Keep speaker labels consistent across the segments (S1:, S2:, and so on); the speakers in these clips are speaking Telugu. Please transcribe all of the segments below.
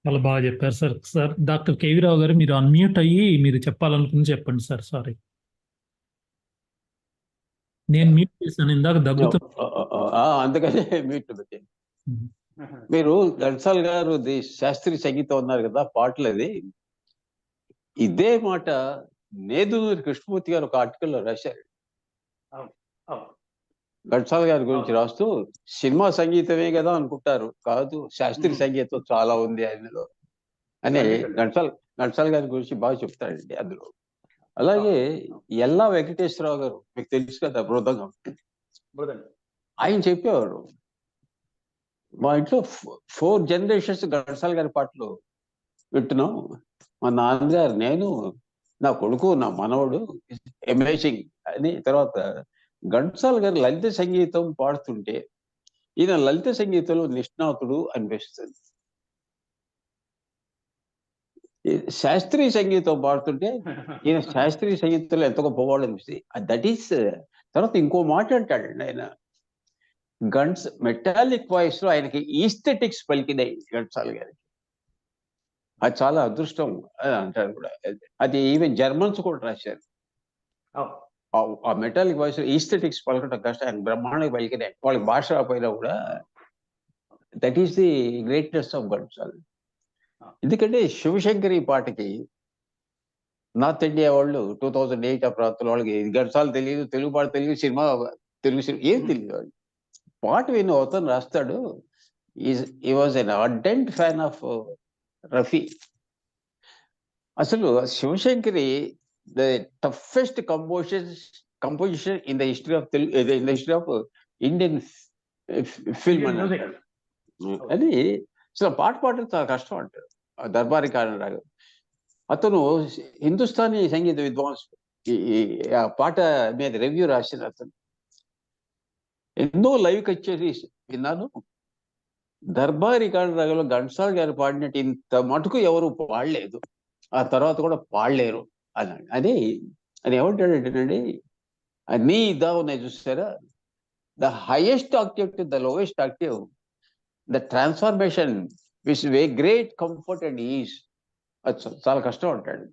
S1: చాలా బాగా చెప్పారు సార్. సార్ డాక్టర్ కేవీ రావు గారు, మీరు అన్మ్యూట్ అయ్యి మీరు చెప్పాలనుకుంది చెప్పండి సార్. సారీ, నేను మ్యూట్ చేశాను ఇందాక దగ్గుతూ.
S2: అందుకని మీట్ పెట్టింది. మీరు ఘంటసాల గారు శాస్త్రీయ సంగీతం ఉన్నారు కదా, పాటలు అది ఇదే మాట నేదునూరి కృష్ణమూర్తి గారు ఒక ఆర్టికల్లో రాశారు. ఘంటసాల గారి గురించి రాస్తూ, సినిమా సంగీతమే కదా అనుకుంటారు, కాదు శాస్త్రీయ సంగీతం చాలా ఉంది ఆయనలో అని ఘంటసాల గారి గురించి బాగా చెప్తాడండి అందులో. అలాగే ఎల్లా వెంకటేశ్వరరావు గారు, మీకు తెలుసు కదా, మృదంగం, ఆయన చెప్పేవారు, మా ఇంట్లో 4 generations ఘంటసాల గారి పాటలు వింటున్నాం. మా నాన్నగారు, నేను, నా కొడుకు, నా మనవడు, అమేజింగ్ అని. తర్వాత ఘంటసాల గారు లలిత సంగీతం పాడుతుంటే ఈయన లలిత సంగీతంలో నిష్ణాతుడు అనిపిస్తుంది. శాస్త్రీయ సంగీతం పాడుతుంటే ఈయన శాస్త్రీయ సంగీతంలో ఎంత గొప్పవాడు అనిపిస్తుంది. That is. తర్వాత ఇంకో మాట అంటాడండి ఆయన, మెటాలిక్ వాయిస్ లో ఆయనకి ఈస్థెటిక్స్ పలికినాయి ఘంటసాల గారికి. అది చాలా అదృష్టం అని అంటారు కూడా. అది ఈవెన్ జర్మన్స్ కూడా రాశారు. ఆ మెటాలిక్ వాయిస్ ఈస్థెటిక్స్ పలకటం కష్టం, ఆయన బ్రహ్మాండంగా పలికినాయి. వాళ్ళకి భాష రాకపోయినా కూడా. That is the greatness of Ghantasala. ఎందుకంటే శివశంకరి పాటకి నార్త్ ఇండియా వాళ్ళు 2008 ఆ ప్రాంతంలో వాళ్ళకి ఘంటసాల తెలియదు, తెలుగు పాట తెలియదు, తెలుగు సినిమా ఏం తెలియదు వాళ్ళు. పాట విని అవుతాను రాస్తాడు. ఈ was an ardent fan of Rafi. అసలు Shivashankari the toughest composition in the history of Telugu, in the history of Indian film అని అంటాడు. అది అసలు పాట పాడడం చాలా కష్టం అంటారు దర్బారీ కారణరాగా. అతను హిందుస్థానీ సంగీత విద్వాంసుడు. ఆ పాట మీద రివ్యూ రాసిన అతను. ఎన్నో లైవ్ కచేరీ విన్నాను. దర్బారీ కారణరాగంలో ఘంటసాల గారు పాడినట్టు ఇంత మటుకు ఎవరు పాడలేదు, ఆ తర్వాత కూడా పాడలేరు అన్నాడు. అది ఏమంటాడంటేనండి, నీ దా ఉన్నాయి చూసారా, the highest octave to the lowest octave, the transformation which way great comfort and ease. అది చాలా కష్టం అంటాడు.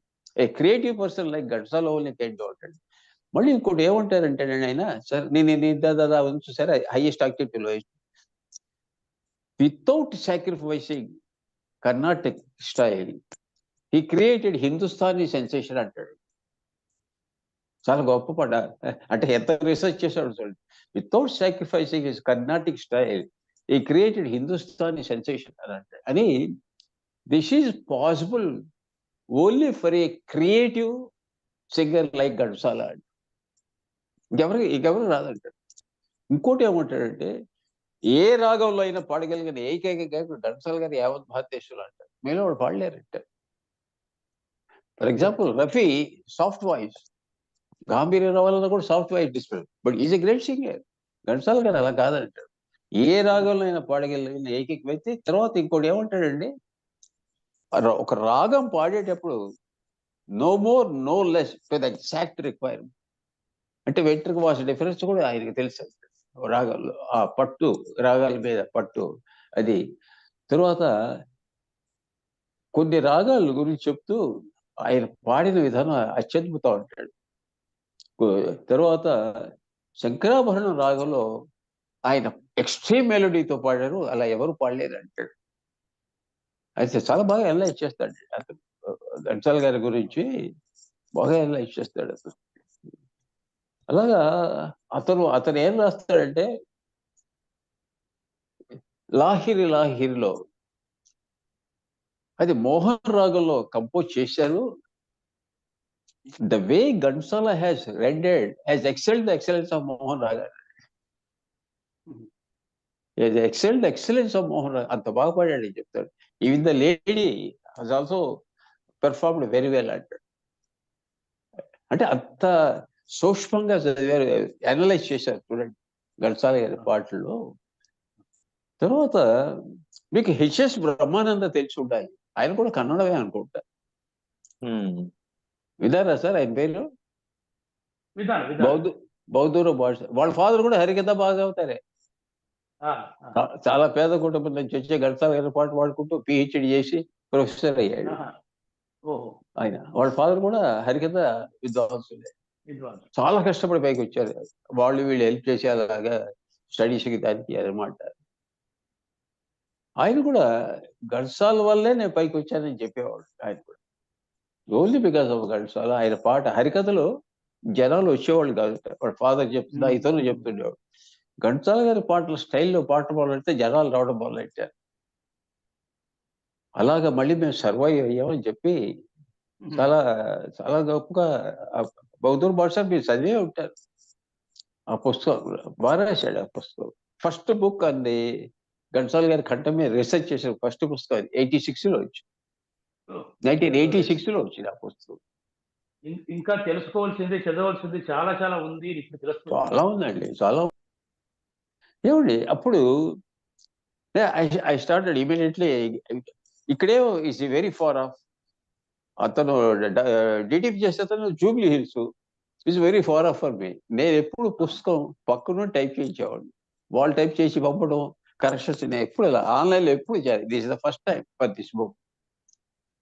S2: A creative person like Ghantasala only can do అంటాడు. మళ్ళీ ఇంకోటి ఏమంటారంటే ఆయన, సార్ నేను చూసారా, highest octave to lowest without sacrificing Carnatic style he created Hindustani sensation అంటాడు. చాలా గొప్ప పాట. అంటే ఎంత రీసెర్చ్ చేశాడు చూడండి. Without sacrificing his Carnatic style he created Hindustani sensation అని అంటాడు. అని this is possible only for a creative singer like Ghantasala. ఇంకెవరు రాదంటాడు. ఇంకోటి ఏమంటాడంటే, ఏ రాగంలో అయినా పాడగలిగిన ఏకైక గాయకుడు ఘంటసాల గారు యావత్ భారతదేశంలో అంటారు. మీలో వాడు పాడలేరంట. For example Rafi soft voice, గాంభీర్య రావాలన్నా కూడా soft voice display, but is a great singer. Ghantasala garu అలా కాదంటాడు. ఏ రాగంలో అయినా పాడగలిగిన ఏకైక వ్యక్తి. తర్వాత ఇంకోటి ఏమంటాడండి, ఒక రాగం పాడేటప్పుడు no more no less to the exact requirement. అంటే వెంట్రుక వాస డిఫరెన్స్ కూడా ఆయనకి తెలుసు రాగాల్లో, ఆ పట్టు, రాగాల మీద పట్టు అది. తర్వాత కొన్ని రాగాల గురించి చెప్తూ ఆయన పాడిన విధానం అత్యద్భుతం అంటాడు. తర్వాత శంకరాభరణం రాగంలో ఆయన ఎక్స్ట్రీమ్ మెలోడీతో పాడారు, అలా ఎవరు పాడలేరు అంటాడు. అయితే చాలా బాగా అనలైజ్ చేస్తాడు అతను. ఘంటసాల గారి గురించి బాగా అనలైజ్ చేస్తాడు అతను. అలాగా అతను ఏం రాస్తాడంటే, లాహిరిలో అది మోహన్ రాగంలో కంపోజ్ చేశారు. The way Ghantasala has rendered has excelled the excellence of Mohan raga. Excelled excellence of Mohan రాగా, అంత బాగా పాడాడు అని చెప్తాడు. Even the lady has also performed very well అంటాడు. అంటే అంత సూక్ష్మంగా చదివారు, అనలైజ్ చేశారు చూడండి ఘంటసాల గారి పాటల్లో. తర్వాత మీకు హెచ్ఎస్ బ్రహ్మానంద తెలిసి ఉండాలి, ఆయన కూడా కన్నడమే అనుకుంటా. విన్నారా సార్ ఆయన పేరు? బౌద్ధూరు భాష. వాళ్ళ ఫాదర్ కూడా హరికథ బాగా అవుతారే. చాలా పేద కుటుంబం నుంచి వచ్చే ఘంటసాల గారి పాట పాడుకుంటూ పిహెచ్డి చేసి ప్రొఫెసర్ అయ్యాడు
S3: ఓహో,
S2: ఆయన. వాళ్ళ ఫాదర్ కూడా హరికథ విద్వాంసులే.
S3: విద్వాంసు.
S2: చాలా కష్టపడి పైకి వచ్చారు. వాళ్ళు వీళ్ళు హెల్ప్ చేసి అలాగా స్టడీస్కి దానికి అనమాట. ఆయన కూడా ఘంటసాల వల్లే నేను పైకి వచ్చానని చెప్పేవాడు. ఆయన కూడా ఓన్లీ బికాస్ ఆఫ్ ఘంటసాల. ఆయన పాట హరికథలో జనాలు వచ్చేవాళ్ళు కాదు. వాళ్ళ ఫాదర్ చెప్తుందా ఇతరులు చెప్తుండేవాడు. ఘంటసాల గారి పాటల స్టైల్లో పాట పాడాలంటే జనాలు రావడం మొదలెట్టారు. అలాగా మళ్ళీ మేము సర్వైవ్ అయ్యామని చెప్పి చాలా చాలా గొప్పగా బౌద్ధూర్ భాష మీరు చదివే ఉంటారు. ఆ పుస్తకం బాగా రాశాడు. ఆ పుస్తకం ఫస్ట్ బుక్ అంది ఘంటసాల గారి కంఠం మీద రీసెర్చ్ చేసిన ఫస్ట్ పుస్తకం 86లో వచ్చింది. 1986లో వచ్చింది ఆ పుస్తకం.
S3: ఇంకా తెలుసుకోవాల్సింది, చదవాల్సింది చాలా చాలా ఉంది. ఇప్పుడు తెలుస్తుంది.
S2: చాలా ఉందండి, చాలా ఏమండి. అప్పుడు ఐ స్టార్టెడ్ ఇమీడియట్లీ. ఇక్కడే ఈజ్ వెరీ ఫార్ ఆఫ్. అతను డిటిపి చేస్తే అతను Jubilee Hills is very far off for me. నేను ఎప్పుడు పుస్తకం పక్కన టైప్ చేయించేవాడిని. వాళ్ళు టైప్ చేసి పంపడం, కరెక్షన్స్ నేను ఎప్పుడు ఆన్లైన్లో ఎప్పుడు చేయాలి. This is the first time for this book.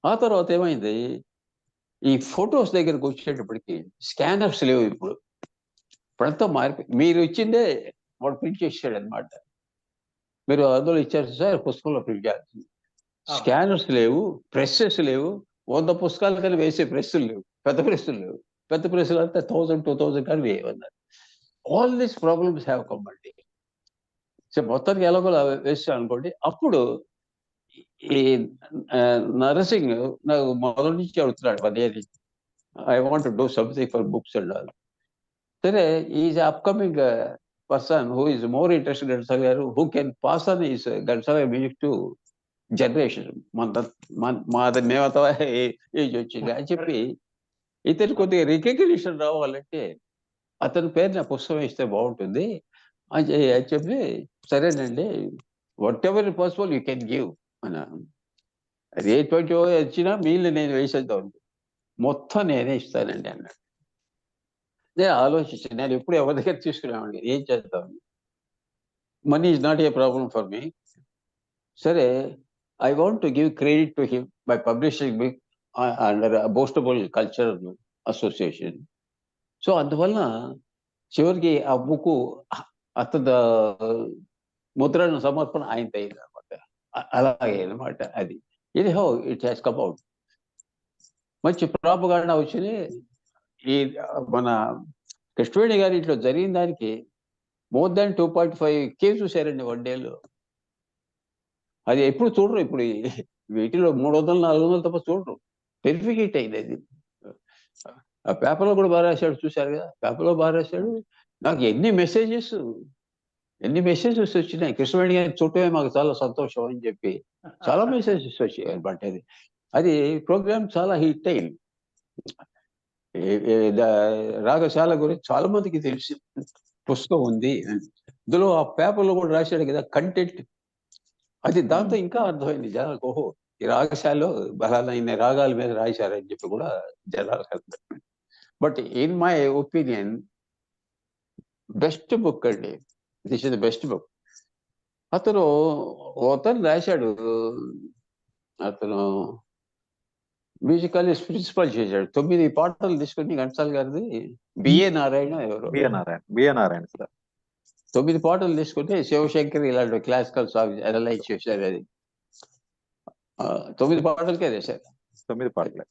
S2: ఆ తర్వాత ఏమైంది, ఈ ఫొటోస్ దగ్గరకు వచ్చేటప్పటికి స్కానర్స్ లేవు. ఇప్పుడంతా మారిపోయి మీరు ఇచ్చిందే వాడు ప్రింట్ చేసాడు అనమాట. మీరు అందులో ఇచ్చారు సార్, పుస్తకంలో ప్రింట్ చేయాల్సింది. స్కానర్స్ లేవు, ప్రెస్సెస్ లేవు. 100 పుస్తకాల కానీ వేసే ప్రెస్సులు లేవు, పెద్ద ప్రెస్సులు లేవు. పెద్ద ప్రెస్సులు అంతా 1000-2000 కానీ వేయమన్నారు. All these problems have come అండి. సో మొత్తానికి ఎలాగోలా వేస్తాను అనుకోండి. అప్పుడు ఈ నరసింగ్ నాకు మొదటి నుంచి అడుగుతున్నాడు, 1 year I want to do something for books and all. సరే, is upcoming person who is more interested Ghantasala garu, who can pass on his Ghantasala music to generation. మాది మేమత ఏజ్ వచ్చింది అని చెప్పి ఇతను కొద్దిగా రికగ్నిషన్ రావాలంటే అతని పేరు నా పుస్తకం ఇస్తే బాగుంటుంది అని చెప్పి, సరేనండి what ever possible you can give అన్న. అది 20 వచ్చినా మీళ్ళు నేను వేసేద్దాం, మొత్తం నేనే ఇస్తానండి అన్నాడు. నేను ఆలోచించాను, నేను ఎప్పుడు ఎవరి దగ్గర తీసుకునేవాడిని, ఏం చేద్దాం. Money is not a problem for me. సరే, I want to give credit to him by publishing book under bostable cultural association. So అందువల్ల చివరికి ఆ బుక్ అతను ముద్రణ సమర్పణ ఆయనది అయింది అనమాట. అలాగే అనమాట అది. ఇది how it has come out. మంచి ప్రాపగాండా వచ్చింది. ఈ మన కృష్ణవేణి గారి ఇంట్లో జరిగిన దానికి మోర్ దాన్ 2.5K చూశారండి 1 dayలో. అది ఎప్పుడు చూడరు. ఇప్పుడు వీటిలో 300-400 తప్ప చూడరు. టెరిఫికేట్ అయింది అది. ఆ పేపర్లో కూడా బాగా రాశాడు, చూశారు కదా, పేపర్లో బాగా రాశాడు. నాకు ఎన్ని మెసేజెస్ వచ్చినాయి. కృష్ణవేణి గారిని చూడటమే మాకు చాలా సంతోషం అని చెప్పి చాలా మెసేజెస్ వచ్చాయి అనమాట. అది ప్రోగ్రామ్ చాలా హిట్ అయింది. రాగశాల గురించి చాలా మందికి తెలిసి పుస్తకం ఉంది. ఇందులో ఆ పేపర్లో కూడా రాశాడు కదా కంటెంట్. అది దాంతో ఇంకా అర్థమైంది జనాలకు, ఓహో ఈ రాగశాలలో బలాలైన రాగాల మీద రాశారని చెప్పి కూడా జనాలకు అర్థం. But in my opinion best book అండి, this is the best book. అతను రాశాడు, అతను మ్యూజిక్ కాలేజ్ ప్రిన్సిపల్ చేశాడు. 9 పాటలు తీసుకుని ఘంటసాల గారిది, బిఏ నారాయణ ఎవరు,
S4: బిఏ నారాయణ సార్
S2: 9 పాటలు తీసుకుంటే శివశంకర్ ఇలాంటి క్లాసికల్ సాంగ్స్ అనలైజ్ చేశారు. అది 9 పాటలకే రాశారు.
S4: 9 పాటలే.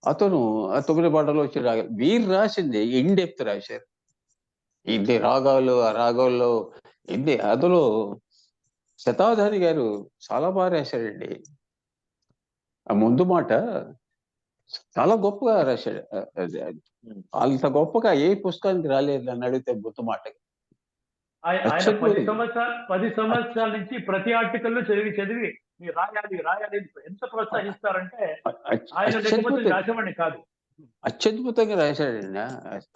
S2: అతను ఆ 9 పాటలు వచ్చి వీరు రాసింది ఇన్ డెప్త్ రాశారు. ఇన్ని రాగాలు, ఆ రాగాల్లో ఇన్ని, అందులో శతావధాని గారు చాలా బాగా రాశాడండి. ఆ ముందు మాట చాలా గొప్పగా రాశాడు. అంత గొప్పగా ఏ పుస్తకానికి రాలేదు అని అడిగితే ముందు మాట.
S3: ఆయన 10 సంవత్సరాల నుంచి ప్రతి ఆర్టికల్లో చదివి మీరు రాయాలి ఎంత ప్రోత్సహిస్తారంటే ఆయన లేకపోతే రాసేవాడిని కాదు.
S2: అత్యద్భుతంగా రాశాడండి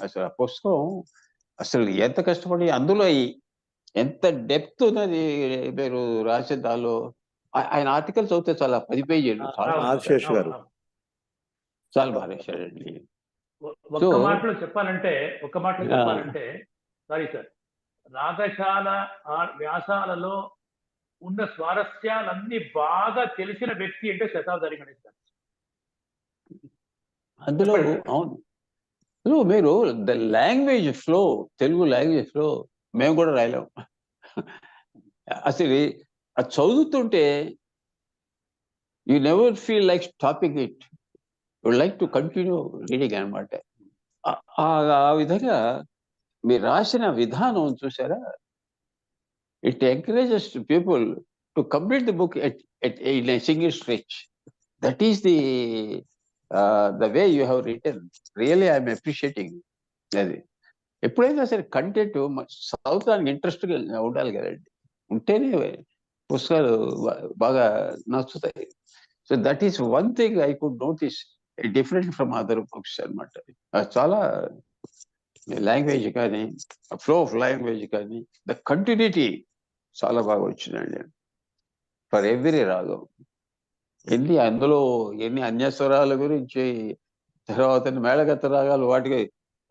S2: అసలు ఆ పుస్తకం. అసలు ఎంత కష్టపడి అందులో ఎంత డెప్త్ ఉన్నది మీరు రాసే దానిలో. ఆయన ఆర్టికల్స్ అవుతే చాలా 10 పేజీలు
S4: ఆశేష్ గారు
S2: చాలా బాగా రాశాడండి.
S3: ఒక్క మాటలో చెప్పాలంటే సారీ సార్, రాగశాల వ్యాసాలలో ఉన్న స్వారస్యాలన్నీ బాగా తెలిసిన వ్యక్తి అంటే శతావధాని గణేష్ గారు.
S2: అందులో
S3: చెప్పండి.
S2: అవును. మీరు the language flow, Telugu language flow మేము కూడా రాయలేము. అసలు అది చదువుతుంటే you never feel like stopping it, you like to continue reading అనమాట. ఆ విధంగా మీరు రాసిన విధానం చూసారా, it encourages people to complete the book in a single stretch. That is the way you have return. Really I'm appreciating. అది ఎప్పుడైనా సరే కంటెంట్ చదవడానికి ఇంట్రెస్ట్గా ఉండాలి కదండి, ఉంటేనే పుస్తకాలు బాగా నచ్చుతాయి. So that is one thing I could notice different from other books అనమాట. చాలా లాంగ్వేజ్ కానీ, ఫ్లో ఆఫ్ లాంగ్వేజ్ కానీ, ద కంటిన్యూటీ చాలా బాగా వచ్చిందండి ఫర్ ఎవ్రీ రాగం. అందులో ఎన్ని అన్యస్వరాల గురించి, తర్వాత మేళగత్త రాగాలు,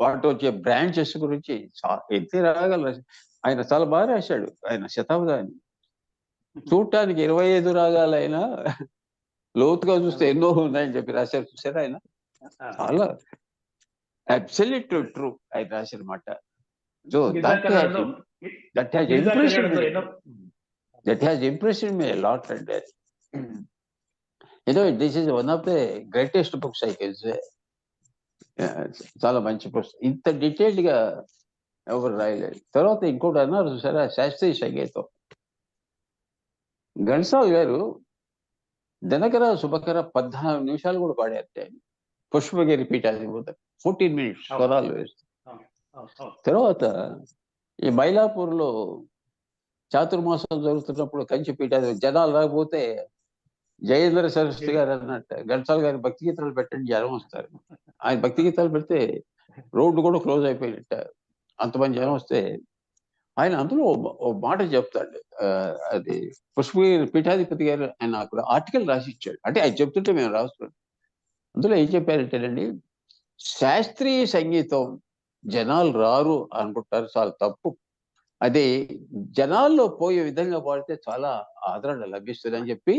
S2: వాటి వచ్చే బ్రాంచెస్ గురించి ఎన్ని రాగాలు ఆయన చాలా బాగా రాశాడు. ఆయన శతాబ్దాన్ని చూడటానికి 25 రాగాలైనా లోతుగా చూస్తే ఎన్నో ఉన్నాయని చెప్పి రాశారు చూసారా ఆయన. చాలా అబ్సల్యూట్ ట్రూ ఆయన రాసిన మాట. So that has impressed me a lot. And this is one of the greatest books I can say. చాలా మంచి పుస్తకం. ఇంత డీటెయిల్డ్ గా ఎవరు రాయలేదు. తర్వాత ఇంకోటి అన్నారు చూసారా, శాస్త్రీయ సంగీతం. ఘంటసాల గారు దినకర శుభకర 14 నిమిషాలు కూడా పాడారు. పుష్పగిరి పీఠాధిపతి 14 minutes స్వరాలు వేస్తారు. తర్వాత ఈ మైలాపూర్లో చాతుర్మాసం జరుగుతున్నప్పుడు కంచి పీఠాధిపతి జనాలు రాకపోతే జయేంద్ర సరస్వతి గారు అన్నట్టు ఘంటసాల గారి భక్తి గీతాలు పెట్టండి జనం వస్తారు. ఆయన భక్తి గీతాలు పెడితే రోడ్డు కూడా క్లోజ్ అయిపోయినట్ట, అంతమంది జనం వస్తే ఆయన అందులో ఓ మాట చెప్తాడు. అది పుష్పగిరి పీఠాధిపతి గారు ఆయన అక్కడ ఆర్టికల్ రాసి ఇచ్చాడు. అంటే ఆయన చెప్తుంటే మేము రాస్తున్నాం. అందులో ఏం చెప్పారంటేనండి, శాస్త్రీయ సంగీతం జనాలు రారు అనుకుంటారు, చాలా తప్పు. అది జనాల్లో పోయే విధంగా పాడితే చాలా ఆదరణ లభిస్తుంది అని చెప్పి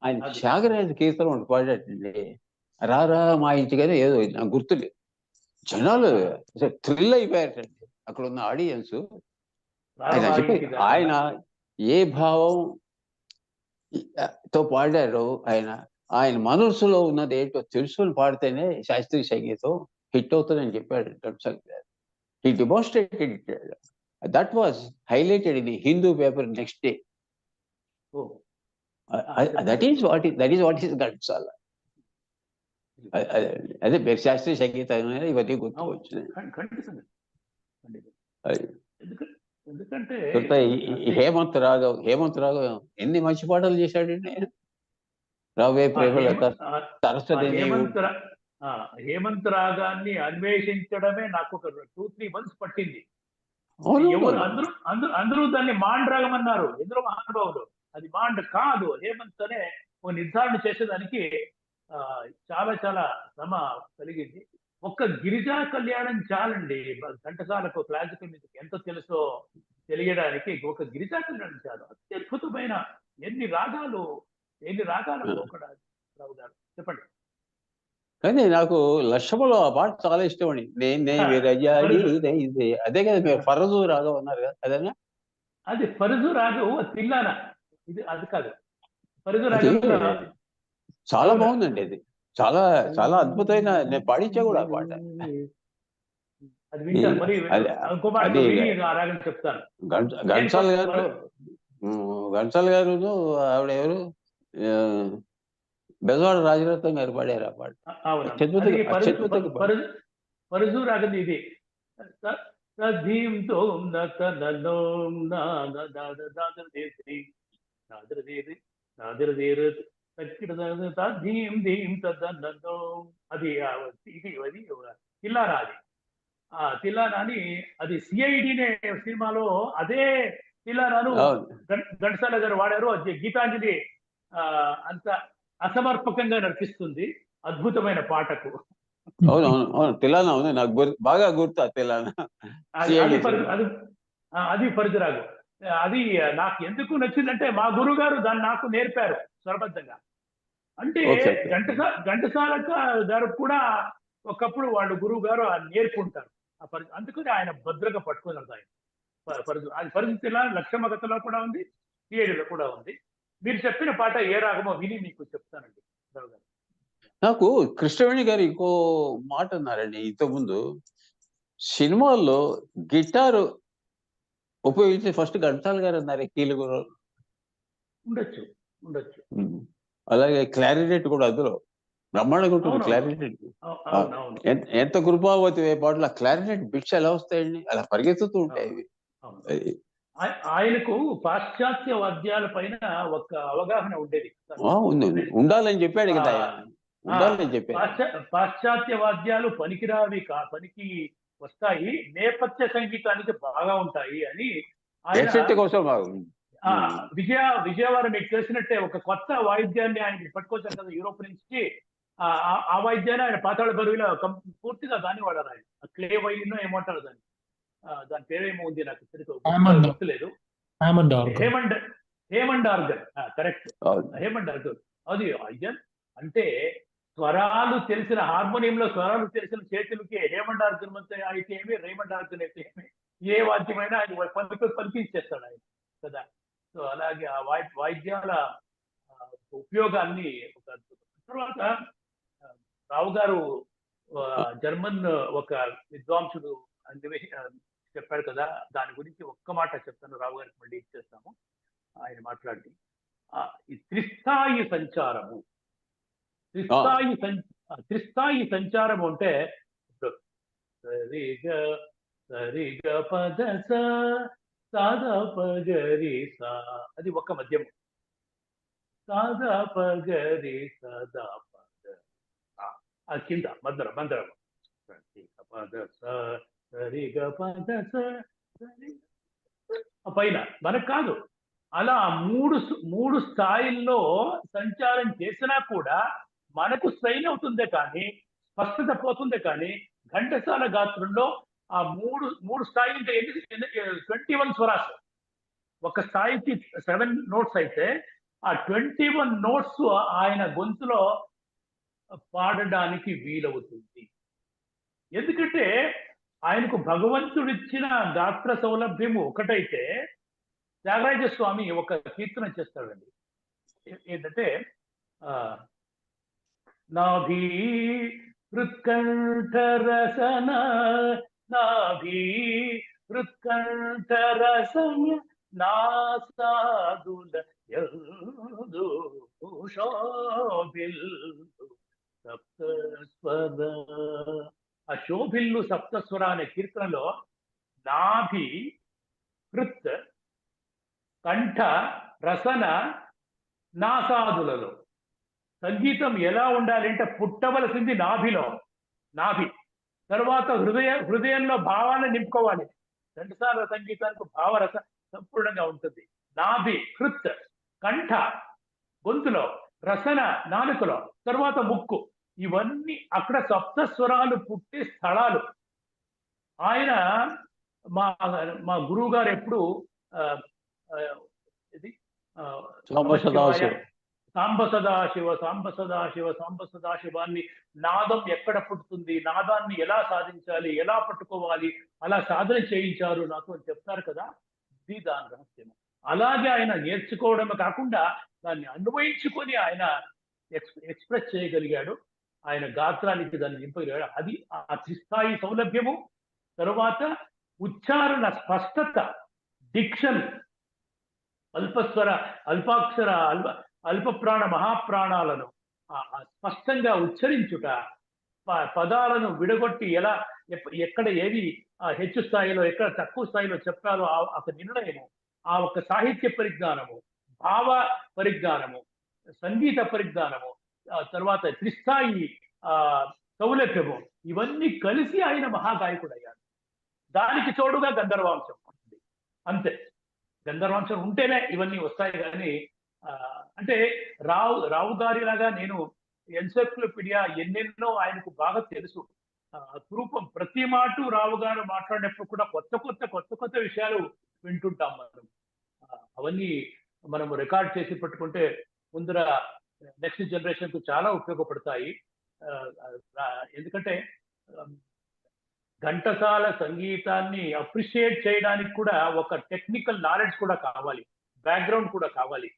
S2: ఆయన త్యాగరాజ కీర్తన ఒకటి పాడాడండి. రారా మా ఇంటికైనా ఏదో నాకు గుర్తులేదు. జనాలు థ్రిల్ అయిపోయారటండి అక్కడ ఉన్న ఆడియన్స్. ఆయన చెప్పి ఆయన ఏ భావం తో పాడారో, ఆయన మనసులో ఉన్నది ఏంటో తెలుసుకొని పాడితేనే శాస్త్రీయ సంగీతం హిట్ అవుతుందని చెప్పాడు ఘంటసాల గారు. He demonstrated it. That was highlighted in the Hindu paper next day. That is what is Ghantasala. అదే శాస్త్రీయ సంగీతం ఇవన్నీ గుర్తుకొచ్చినాయి.
S3: ఎందుకంటే
S2: హేమంత్ రాఘవ్ ఎన్ని మంచి పాటలు చేశాడండి. రావే ప్రేమలత, సరస్వతి.
S3: హేమంత్ రాగాన్ని అన్వేషించడమే నాకు ఒక 2-3 months పట్టింది. అందరూ దాన్ని మాండ్ రాగం అన్నారు, ఎందరో మహానుభావులు. అది మాండ్ కాదు, హేమంత్ అనే ఒక నిర్ధారణ చేసేదానికి చాలా చాలా శ్రమ కలిగింది. ఒక్క గిరిజా కళ్యాణం చాలండి ఘంటసాలకు క్లాసికల్ మ్యూజిక్ ఎంత తెలుసో తెలియడానికి. ఒక గిరిజా కళ్యాణం చాలు. అత్యద్భుతమైన ఎన్ని రాగాలు ఒకటి. రావు గారు చెప్పండి.
S2: కానీ నాకు లక్ష్మలో ఆ పాట చాలా ఇష్టం అండి. అదే కదా మీరు ఫరజు రాగం అన్నారు కదా, అదేనా?
S3: అది ఫరజు రాగం, తిల్లానా. ఇది అది కాదు, ఫరజు రాగం
S2: చాలా బాగుందండి. అది చాలా చాలా అద్భుతమైన, నేను పాడించా కూడా ఆ పాట.
S3: అది వింటాను మరి, రాగం చెప్తాను.
S2: ఘంటసాల గారు ఆవిడ ఎవరు, బెజవాడ రాజరత్నం గారు పాడారు ఆ పాట.
S3: ఫరజు రాగం ఇది. అది తిల్లారా. అది తిల్లారా అని, అది సిఐడి సినిమాలో అదే తిల్లారాను ఘంటసాల గారు వాడారు. అది గీతాంజలి అంత అసమర్పకంగా నడిపిస్తుంది అద్భుతమైన పాటకు.
S2: అవునవును తిల్లానా ఉంది, నాకు బాగా గుర్తు. తిల్లానా
S3: అది పరిధిరాగం. అది నాకు ఎందుకు నచ్చిందంటే మా గురువు గారు దాన్ని నాకు నేర్పారు స్వరబద్ధంగా. అంటే
S2: ఓకే.
S3: ఘంటసాల గారు కూడా ఒకప్పుడు వాళ్ళు గురువు గారు నేర్పుంటారు. అందుకని ఆయన భద్రగా పట్టుకున్నారు ఆయన. అది పరిస్థితిలా లక్ష్మమ్మ కథలో కూడా ఉంది, సిఐడిలో కూడా ఉంది. మీరు చెప్పిన పాట ఏ రాగమో విని మీకు చెప్తానండి రావు గారు.
S2: నాకు కృష్ణవేణి గారు ఇంకో మాట అన్నారండి ఇంతకుముందు. సినిమాల్లో గిటారు ఉపయోగించి ఫస్ట్ ఘంటసాల గారు అన్నారు కీలుగు.
S3: ఉండొచ్చు.
S2: అలాగే క్లారినెట్ కూడా అందులో బ్రహ్మాండంగా ఉంటుంది.
S3: అవునవును.
S2: క్లారినెట్
S3: అవునవును.
S2: ఎంత కృపావతి పాటలు ఆ క్లారినెట్ బిట్స్ ఎలా వస్తాయండి, అలా పరిగెత్తుతూ ఉంటాయి ఇవి.
S3: అవును. ఆయనకు పాశ్చాత్య వాద్యాల పైన ఒక అవగాహన ఉండేది.
S2: ఉంది. ఉండాలని చెప్పాడు కదా ఆయన. ఉండాలని చెప్పాడు.
S3: పాశ్చాత్య వాద్యాలు పనికిరావి పనికి వస్తాయి, నేపథ్య సంగీతానికి బాగా ఉంటాయి అని ఆయన
S2: కోసం
S3: విజయవాడ మీకు తెలిసినట్టే ఒక కొత్త వాయిద్యాన్ని ఆయన పట్టుకొచ్చారు కదా యూరోప్ నుంచి. ఆ వాయిద్యాన్ని ఆయన పాతాళ భైరవిలో పూర్తిగా దాన్ని వాడారు ఆయన. క్లే వైలిన్ ఏమంటారు దాన్ని, దాని పేరేమో ఉంది నాకు గుర్తులేదు. Hammond organ. Correct, Hammond organ. అది అంటే స్వరాలు తెలిసిన హార్మోనియంలో స్వరాలు తెలిసిన చేతులకి హేమండ్ ఆర్గన్ అయితే ఏమి, రేమండ్ ఆర్గన్ అయితే ఏమి, ఏ వాద్యమైనా ఆయన పలికించేస్తాడు ఆయన కదా. సో అలాగే ఆ వాయిద్యాల ఉపయోగాన్ని తర్వాత రావు గారు జర్మన్ ఒక విద్వాంసుడు చెప్పాడు కదా, దాని గురించి ఒక్క మాట చెప్తాను, రావు గారికి మళ్ళీ ఇచ్చేస్తాము ఆయన మాట్లాడి. ఈ త్రిస్థాయి సంచారము, త్రిస్థాయి సంచారం అంటే సరిగ పద సాదా పగరి సా, అది ఒక మధ్యము. సాదా పగరి సదా పద, ఆ కింద మందరం పద సరిగ పద పైన మనకు కాదు. అలా మూడు స్థాయిల్లో సంచారం చేసినా కూడా మనకు స్ట్రెయిన్ అవుతుందే కానీ స్పష్టత పోతుందే కానీ ఘంటసాల గాత్రంలో ఆ మూడు స్థాయి అంటే 21 స్వరాస్. ఒక స్థాయికి 7 నోట్స్ అయితే ఆ 21 నోట్స్ ఆయన గొంతులో పాడడానికి వీలవుతుంది. ఎందుకంటే ఆయనకు భగవంతుడిచ్చిన గాత్ర సౌలభ్యము ఒకటైతే త్యాగరాజ స్వామి ఒక కీర్తన చేస్తాడండి. ఏంటంటే నాభి హృత్కంఠ రసన, నాభి హృత్కంఠ రసన నాసాదుల శోభిల్లు సప్తస్వర. ఆ శోభిల్లు సప్తస్వర అనే కీర్తనలో నాభి హృత్ కంఠ రసన నాసాదులలో సంగీతం ఎలా ఉండాలి అంటే పుట్టవలసింది నాభి తర్వాత హృదయంలో భావాన్ని నింపుకోవాలి. ఘంటసాల సంగీతానికి భావరస సంపూర్ణంగా ఉంటుంది. నాభి హృత్ కంఠ గొంతులో, రసన నాలుకలో, తర్వాత ముక్కు, ఇవన్నీ అక్కడ సప్తస్వరాలు పుట్టే స్థలాలు. ఆయన మా గురువు గారు ఎప్పుడు సాంబ సదాశివాన్ని నాదం ఎక్కడ పుట్టుతుంది, నాదాన్ని ఎలా సాధించాలి, ఎలా పట్టుకోవాలి, అలా సాధన చేయించారు నాతో అని చెప్తారు కదా. ఇది దాని రహస్యం. అలాగే ఆయన నేర్చుకోవడమే కాకుండా దాన్ని అన్వయించుకొని ఆయన ఎక్స్ప్రెస్ చేయగలిగాడు. ఆయన గాత్రానికి దాన్ని నింపగలిగాడు. అది ఆ త్రిస్థాయి సౌలభ్యము. తరువాత ఉచ్చారణ స్పష్టత, డిక్షన్, అల్పస్వర అల్పాక్షర అల్ప ప్రాణ మహాప్రాణాలను స్పష్టంగా ఉచ్చరించుట, పదాలను విడగొట్టి ఎలా ఎక్కడ ఏది హెచ్చు స్థాయిలో ఎక్కడ తక్కువ స్థాయిలో చెప్పాలో ఒక నిర్ణయము, ఆ ఒక సాహిత్య పరిజ్ఞానము, భావ పరిజ్ఞానము, సంగీత పరిజ్ఞానము, తర్వాత త్రిస్థాయి సౌలభ్యము, ఇవన్నీ కలిసి ఆయన మహాగాయకుడు అయ్యాడు. దానికి తోడుగా గంధర్వాంశం ఉంటుంది. అంతే, గంధర్వాంశం ఉంటేనే ఇవన్నీ వస్తాయి. కానీ అంటే రావు గారిలాగా నేను ఎన్సైక్లోపీడియా ఎన్నెన్నో ఆయనకు బాగా తెలుసు. అపురూపం. ప్రతి మాట రావు గారు మాట్లాడినప్పుడు కూడా కొత్త విషయాలు వింటుంటాం మనం. అవన్నీ మనము రికార్డ్ చేసి పెట్టుకుంటే ముందర నెక్స్ట్ జనరేషన్ కు చాలా ఉపయోగపడతాయి. ఎందుకంటే ఘంటసాల సంగీతాన్ని అప్రిషియేట్ చేయడానికి కూడా ఒక టెక్నికల్ నాలెడ్జ్ కూడా కావాలి, బ్యాక్గ్రౌండ్ కూడా కావాలి.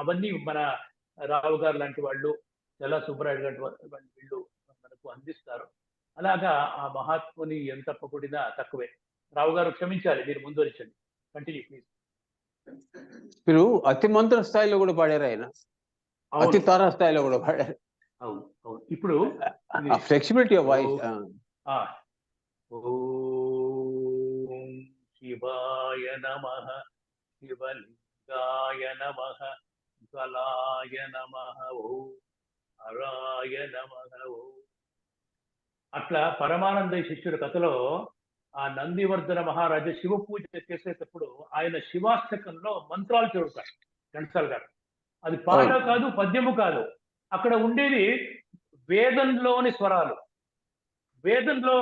S3: అవన్నీ మన రావు గారు లాంటి వాళ్ళు, చల్లా సుబ్బరాయుడు లాంటి వీళ్ళు మనకు అందిస్తారు. అలాగా ఆ మహాత్ముని ఎంత పొగిడినా తక్కువే. రావు గారు క్షమించాలి, మీరు ముందువరించండి. Continue please.
S2: మీరు అతి మంత్ర స్థాయిలో కూడా పాడారు ఆయన, అతి తారా స్థాయిలో కూడా పాడారు.
S3: అవును. ఇప్పుడు
S2: ఫ్లెక్సిబిలిటీ ఆఫ్ వాయిస్.
S3: ఓం శివాయ నమః, శివలింగాయ నమః, గలాయ నమః, ఓం హరాయ నమః. అట్లా పరమానంద శిష్యుడి కథలో ఆ నందివర్ధన మహారాజు శివ పూజ చేసేటప్పుడు ఆయన శివాష్టకంలో మంత్రాలు చదువుతారు ఘంటసాల గారు. అది పాట కాదు, పద్యము కాదు, అక్కడ ఉండేది వేదంలోని స్వరాలు. వేదంలో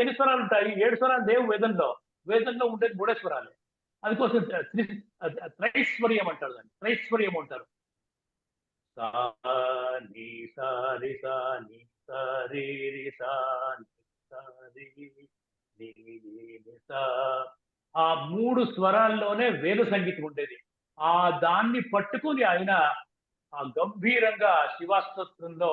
S3: ఎన్ని స్వరాలు ఉంటాయి? 7 స్వరాలు లేవు వేదంలో. వేదంలో ఉండేది 3 స్వరాలు. అందుకోసం త్రైశ్వర్యం అంటారు దాన్ని, త్రైశ్వర్యం అంటారు. సా ని సా రి సా ని సా రి రి సా ని సా రి ని ని సా. ఆ 3 స్వరాల్లోనే వేద సంగీతం ఉండేది. దాన్ని పట్టుకొని ఆయన గంభీరంగా శివాస్తోత్రంలో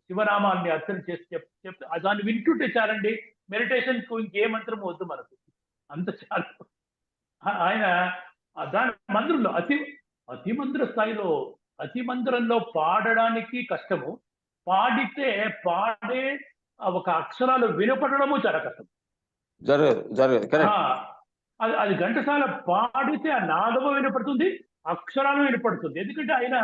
S3: శివనామాన్ని అర్చన చేసి చెప్తే దాన్ని వింటుంటే చాలండి. మెడిటేషన్ కు ఇంకే మంత్రం వద్దు మనకు, అంత చాలు. ఆయన దాని మంత్రంలో అతి మంత్ర స్థాయిలో, అతి మంత్రంలో పాడడానికి కష్టము, పాడే ఒక అక్షరాలు వినపడము చాలా కష్టం.
S2: జరగదు.
S3: అది ఘంటసాల పాడితే ఆ నాదము వినపడుతుంది, అక్షరాలు వినపడుతుంది. ఎందుకంటే ఆయన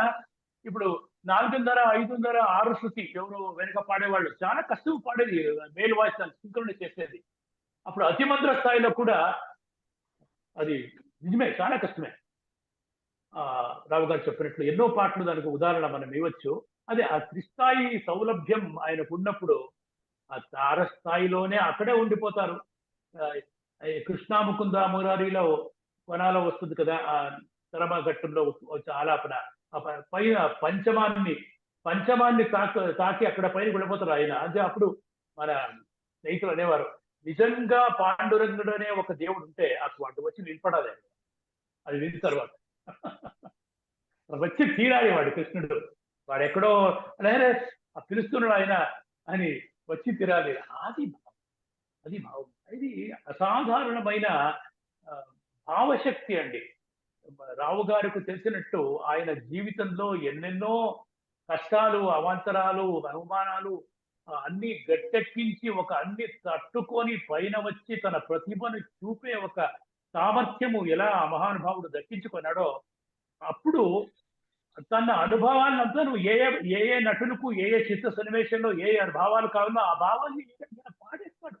S3: ఇప్పుడు 4:30, 5:30, 6 శృతి ఎవరు వెనక పాడేవాళ్ళు చాలా కష్టం పాడేది, మేల్ వాయిస్ సింక్రోనైజ్ చేసేది. అప్పుడు అతి మంత్ర స్థాయిలో కూడా అది నిజమే, చాలా కష్టమే. రావు గారు చెప్పినట్లు ఎన్నో పాటలు దానికి ఉదాహరణ మనం ఇవ్వచ్చు. అదే ఆ త్రిస్థాయి సౌలభ్యం ఆయనకు ఉన్నప్పుడు ఆ తార స్థాయిలోనే అక్కడే ఉండిపోతారు. కృష్ణా ముకుంద మురారిలో వనాలో వస్తుంది కదా, ఆ తరమ ఘట్టంలో ఆలాపన, పైన పంచమాన్ని తాకి అక్కడ పైన వెళ్ళిపోతారు ఆయన. అంటే అప్పుడు మన స్నేహితులు అనేవారు, నిజంగా పాండురంగుడు అనే ఒక దేవుడు ఉంటే అటు వచ్చి నిలబడాలి, అది విన్న తర్వాత వచ్చి తీరాలి వాడు కృష్ణుడు. వాడు ఎక్కడో పిలుస్తున్నాడు ఆయన అని వచ్చి తీరాలి. అది భావం. ఇది అసాధారణమైన భావశక్తి అండి. రావు గారికి తెలిసినట్టు ఆయన జీవితంలో ఎన్నెన్నో కష్టాలు, అవాంతరాలు, అవమానాలు అన్ని గట్టెక్కించి అన్ని తట్టుకొని పైన వచ్చి తన ప్రతిభను చూపే ఒక సామర్థ్యము ఎలా ఆ మహానుభావుడు దక్కించుకున్నాడో, అప్పుడు తన అనుభవాలంతా ఏ నటులకు ఏ చిత్ర సన్నివేశంలో ఏ భావాలు కావాలో ఆ భావాన్ని పాడేస్తాడు.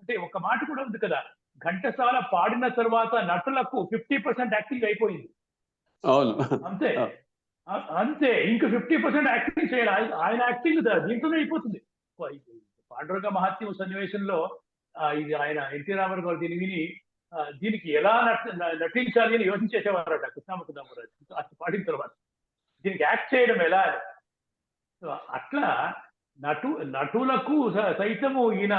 S3: అంటే ఒక మాట కూడా ఉంది కదా, ఘంటసాల పాడిన తర్వాత నటులకు 50% యాక్టింగ్ అయిపోయింది.
S2: అవును,
S3: అంతే. ఇంక 50% యాక్టింగ్ చేయాలి. ఆయన యాక్టింగ్ దీంట్లోనే అయిపోతుంది. పాండురంగ మహాత్మ్యం సన్నివేశంలో ఇది ఆయన ఎన్టీ రామారావు గారు దీన్ని విని దీనికి ఎలా నటించాలి అని యోచించేసేవారట కృష్ణామకురామరాజు అది పాడిన తర్వాత. దీనికి యాక్ట్ చేయడం ఎలా? అట్లా నటులకు సైతము ఈయన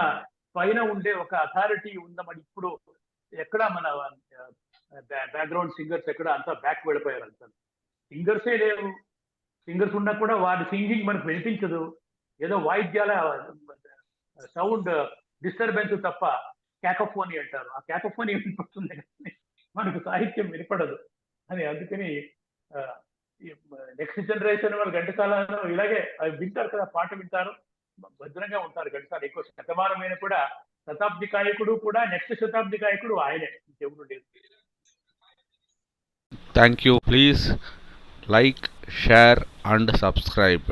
S3: పైన ఉండే ఒక అథారిటీ ఉందన్నమాట. ఇప్పుడు ఎక్కడ మన బ్యాక్గ్రౌండ్ సింగర్స్ ఎక్కడ అంతా బ్యాక్ వెళ్ళిపోయారు, అంతా సింగర్సే లేవు. సింగర్స్ ఉన్నా కూడా వారి సింగింగ్ మనకు వినిపించదు, ఏదో వాయిద్యాల సౌండ్ డిస్టర్బెన్స్ తప్ప క్యాకోఫోనీ అంటారు, ఆ క్యాకోఫోనీ వినిపడుతుంది కానీ మనకు సాహిత్యం వినపడదు అని. అందుకని నెక్స్ట్ జనరేషన్ వాళ్ళు ఘంటసాలలో ఇలాగే వింటారు కదా, పాట వింటారు, భద్రంగా ఉంటారు. ఘంటసాల ఎక్కువ శతమానమైన కూడా శతాబ్ది గాయకుడు కూడా, నెక్స్ట్ శతాబ్ది గాయకుడు ఆయనే, దేవుడు లేదు.
S5: Thank you. Please like, share and subscribe.